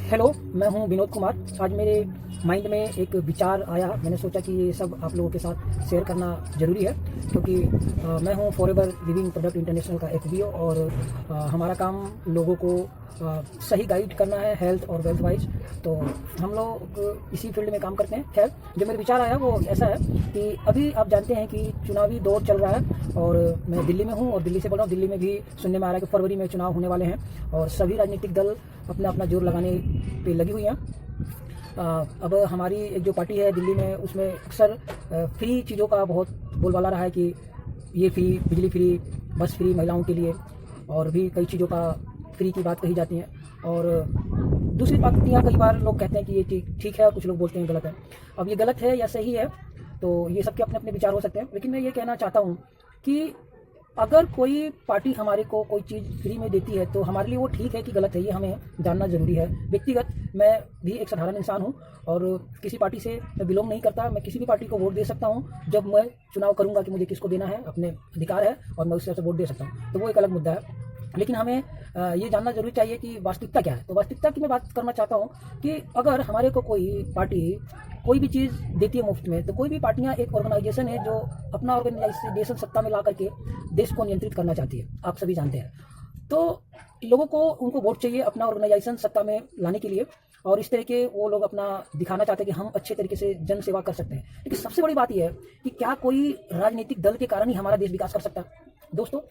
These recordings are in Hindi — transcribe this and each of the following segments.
हेलो, मैं हूं विनोद कुमार। आज मेरे माइंड में एक विचार आया। मैंने सोचा कि ये सब आप लोगों के साथ शेयर करना ज़रूरी है, क्योंकि मैं हूं फॉरएवर लिविंग प्रोडक्ट इंटरनेशनल का एफबीओ और हमारा काम लोगों को सही गाइड करना है हेल्थ और वेल्थ वाइज। तो हम लोग इसी फील्ड में काम करते हैं। खैर, जो मेरा विचार आया वो ऐसा है कि अभी आप जानते हैं कि चुनावी दौर चल रहा है और मैं दिल्ली में हूं और दिल्ली से बोल रहा हूं। दिल्ली में भी सुनने में आ रहा है कि फरवरी में चुनाव होने वाले हैं और सभी राजनीतिक दल अपना अपना जोर लगाने पे लगी हुई हैं। अब हमारी एक जो पार्टी है दिल्ली में, उसमें अक्सर फ्री चीज़ों का बहुत बोलबाला रहा है कि ये फ्री, बिजली फ्री, बस फ्री महिलाओं के लिए, और भी कई चीज़ों का फ्री की बात कही जाती है। और दूसरी पार्टियाँ कई बार लोग कहते हैं कि ये ठीक है और कुछ लोग बोलते हैं गलत है। अब ये गलत है या सही है तो ये सबके अपने अपने विचार हो सकते हैं, लेकिन मैं ये कहना चाहता हूँ कि अगर कोई पार्टी हमारे को कोई चीज़ फ्री में देती है तो हमारे लिए वो ठीक है कि गलत है, ये हमें जानना ज़रूरी है। व्यक्तिगत मैं भी एक साधारण इंसान हूँ और किसी पार्टी से मैं बिलोंग नहीं करता। मैं किसी भी पार्टी को वोट दे सकता हूँ जब मैं चुनाव करूँगा कि मुझे किसको देना है, अपने अधिकार है और मैं उससे वोट दे सकता हूँ, तो वो एक अलग मुद्दा है। लेकिन हमें ये जानना जरूरी चाहिए कि वास्तविकता क्या है। तो वास्तविकता की मैं बात करना चाहता हूँ कि अगर हमारे को कोई पार्टी कोई भी चीज़ देती है मुफ्त में, तो कोई भी पार्टियां एक ऑर्गेनाइजेशन है जो अपना ऑर्गेनाइजेशन सत्ता में ला करके देश को नियंत्रित करना चाहती है, आप सभी जानते हैं। तो लोगों को उनको वोट चाहिए अपना ऑर्गेनाइजेशन सत्ता में लाने के लिए, और इस तरह के वो लोग अपना दिखाना चाहते हैं कि हम अच्छे तरीके से जन सेवा कर सकते हैं। लेकिन सबसे बड़ी बात यह है कि क्या कोई राजनीतिक दल के कारण ही हमारा देश विकास कर सकता है? दोस्तों,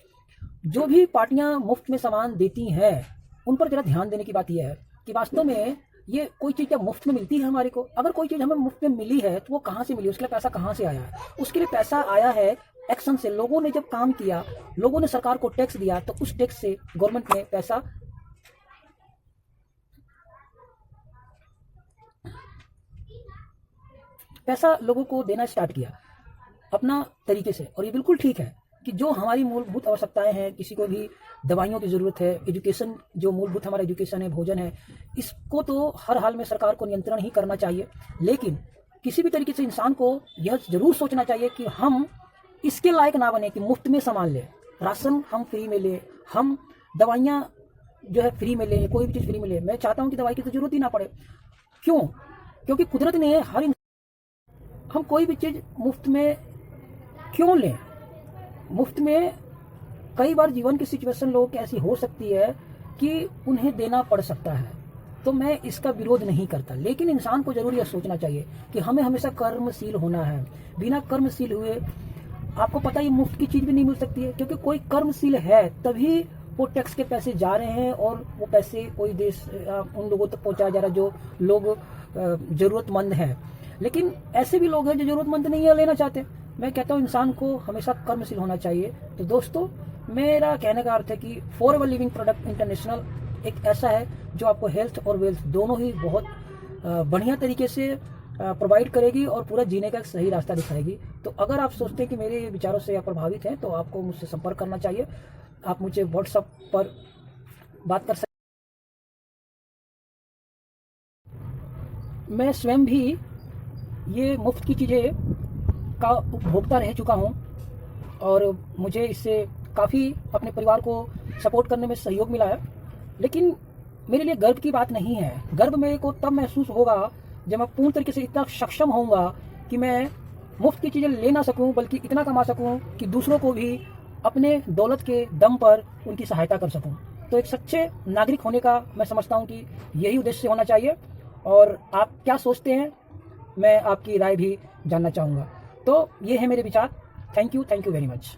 जो भी पार्टियां मुफ्त में सामान देती हैं उन पर जरा ध्यान देने की बात यह है कि वास्तव में ये कोई चीज़ क्या मुफ्त में मिलती है हमारे को? अगर कोई चीज़ हमें मुफ्त में मिली है तो वो कहाँ से मिली, उसके लिए पैसा कहाँ से आया है? उसके लिए पैसा आया है एक्शन से। लोगों ने जब काम किया, लोगों ने सरकार को टैक्स दिया, तो उस टैक्स से गवर्नमेंट ने पैसा लोगों को देना स्टार्ट किया अपना तरीके से। और ये बिल्कुल ठीक है कि जो हमारी मूलभूत आवश्यकताएं हैं, किसी को भी दवाइयों की ज़रूरत है, एजुकेशन, जो मूलभूत हमारा एजुकेशन है, भोजन है, इसको तो हर हाल में सरकार को नियंत्रण ही करना चाहिए। लेकिन किसी भी तरीके से इंसान को यह ज़रूर सोचना चाहिए कि हम इसके लायक ना बने कि मुफ्त में सामान लें, राशन हम फ्री में लें, हम दवाइयाँ जो है फ्री में लें, कोई भी चीज़ फ्री में लें। मैं चाहता हूँ कि दवाई की तो ज़रूरत ही ना पड़े। क्यों? क्योंकि कुदरत ने हम कोई भी चीज़ मुफ्त में क्यों लें? मुफ्त में कई बार जीवन की सिचुएशन लोगों की ऐसी हो सकती है कि उन्हें देना पड़ सकता है, तो मैं इसका विरोध नहीं करता। लेकिन इंसान को जरूर यह सोचना चाहिए कि हमें हमेशा कर्मशील होना है। बिना कर्मशील हुए आपको पता ही मुफ्त की चीज़ भी नहीं मिल सकती है, क्योंकि कोई कर्मशील है तभी वो टैक्स के पैसे जा रहे हैं और वो पैसे कोई देश उन लोगों तक पहुंचाया जा रहा है जो लोग ज़रूरतमंद हैं। लेकिन ऐसे भी लोग हैं जो ज़रूरतमंद नहीं है, लेना चाहते। मैं कहता हूँ इंसान को हमेशा कर्मशील होना चाहिए। तो दोस्तों, मेरा कहने का अर्थ है कि फॉरएवर लिविंग प्रोडक्ट इंटरनेशनल एक ऐसा है जो आपको हेल्थ और वेल्थ दोनों ही बहुत बढ़िया तरीके से प्रोवाइड करेगी और पूरा जीने का एक सही रास्ता दिखाएगी। तो अगर आप सोचते हैं कि मेरे विचारों से आप प्रभावित हैं तो आपको मुझसे संपर्क करना चाहिए। आप मुझे व्हाट्सएप पर बात कर सकते। मैं स्वयं भी ये मुफ्त की चीज़ें का उपभोक्ता रह चुका हूँ और मुझे इससे काफ़ी अपने परिवार को सपोर्ट करने में सहयोग मिला है। लेकिन मेरे लिए गर्व की बात नहीं है। गर्व मेरे को तब महसूस होगा जब मैं पूर्ण तरीके से इतना सक्षम होऊंगा कि मैं मुफ्त की चीज़ें ले ना सकूं, बल्कि इतना कमा सकूं कि दूसरों को भी अपने दौलत के दम पर उनकी सहायता कर सकूं। तो एक सच्चे नागरिक होने का मैं समझता हूं कि यही उद्देश्य होना चाहिए। और आप क्या सोचते हैं, मैं आपकी राय भी जानना चाहूँगा। तो ये है मेरे विचार। Thank you very much.